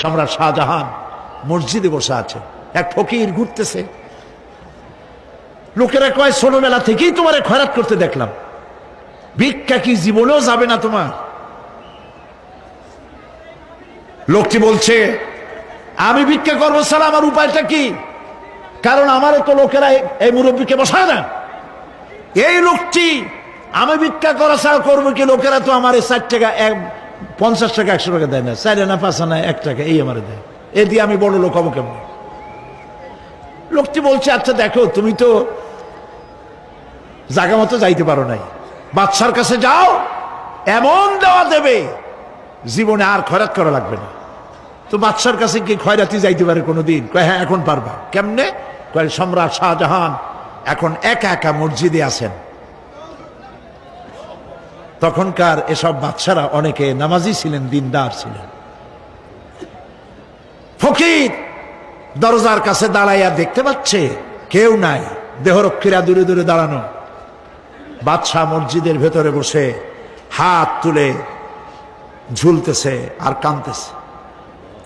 সম্রাট শাহজাহান মসজিদে বসে আছে, এক ফকির ঘুরতেছে। লোকেরা কয় ছোটবেলা থেকেই তোমারে খয়রাত করতে দেখলাম, ভিক্ষা কি জীবনেও যাবে না তোমার? লোকটি বলছে আমি ভিক্ষা করবো স্যার, আমার উপায়টা কি? কারণ আমারও তো লোকেরা এই মুরব্বীকে বসায় না। এই লোকটি আমি ভিক্ষা করা ছাড়া করবো কি? লোকেরা তো আমার 60 টাকা 50 টাকা 100 টাকা দেয় না, 4 আনা 5 আনা 1 টাকা এই আমার দেয়, এ দিয়ে আমি বড় লোক হবো কেমন? লোকটি বলছে আচ্ছা দেখো, তুমি তো জায়গা মতো যাইতে পারো নাই, বাদশার কাছে যাও, এমন দেওয়া দেবে জীবনে আর খয়রাত করা লাগবে না। তো বাদশার কাছে কি খয়রাতি যাইতে পারে কোনোদিন? কয় হ্যাঁ এখন পারবা। কেমনে? কয় সম্রাট শাহজাহান এখন একা একা মসজিদে আছেন। তখনকার এসব বাদশারা অনেকে নামাজি ছিলেন, দিনদার ছিলেন। ফকির দরজার কাছে দাঁড়াইয়া দেখতে পাচ্ছে কেউ নাই, দেহরক্ষীরা দূরে দূরে দাঁড়ানো। বাদশাহ মসজিদের ভেতরে বসে হাত তুলে ঝুলতেছে আর কাঁদতেছে,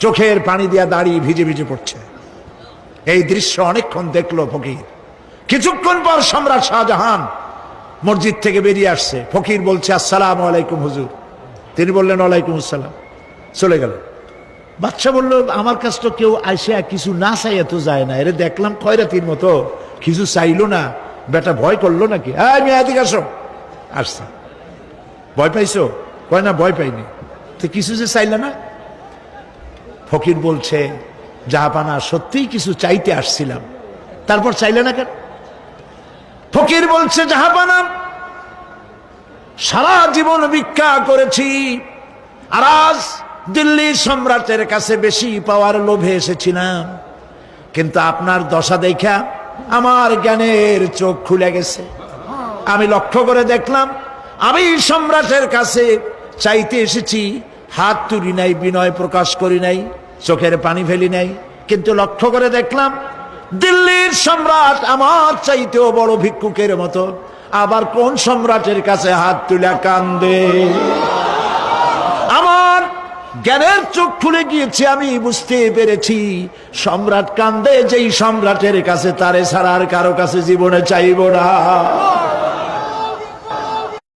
চোখের পানি দিয়া দাঁড়িয়ে ভিজে ভিজে পড়ছে। এই দৃশ্য অনেকক্ষণ দেখলো ফকির। কিছুক্ষণ পর সম্রাট শাহজাহান মসজিদ থেকে বেরিয়ে আসছে। ফকির বলছে আসসালামু আলাইকুম হুজুর। তিনি বললেন ওয়ালাইকুম আসসালাম, চলে গেল। বাদশা বলল আমার কাছে তো কেউ আইসা কিছু না চাইয়া তো যায় না, এরে দেখলাম খয়রাতির মতো কিছু চাইলো না, বেটা ভয় করলো নাকি? আমি এদিকে আসো। আসছে। ভয় পাইছো? কয় না ভয় পাইনি। তো কিছু যে চাইলে না? ফকির বলছে জাহাপানা সত্যিই কিছু চাইতে আসছিলাম, তারপর চাইলে না কেন? ফকির বলছে জাহাপানা সারা জীবন ভিক্ষা করেছি, আর আজ দিল্লির সম্রাটের কাছে বেশি পাওয়ার লোভে এসেছিলাম, কিন্তু আপনার দশা দেখা আমার জ্ঞানের চোখ খুলে গেছে। আমি লক্ষ্য করে দেখলাম আমি সম্রাটের কাছে চাইতে এসেছি, হাত তুলি নাই, বিনয় প্রকাশ করি নাই, চোখের পানি ফেলি নাই, কিন্তু লক্ষ্য করে দেখলাম দিল্লির সম্রাট আমার চাইতেও বড় ভিক্ষুকের মতো। আবার কোন সম্রাটের কাছে হাত তুলে কান্দে? আমার জ্ঞানের চোখ খুলে গিয়েছে, আমি বুঝতে পেরেছি সম্রাট কান্দে যেই সম্রাটের কাছে, তারে ছাড়া আর কারো কাছে জীবনে চাইব না।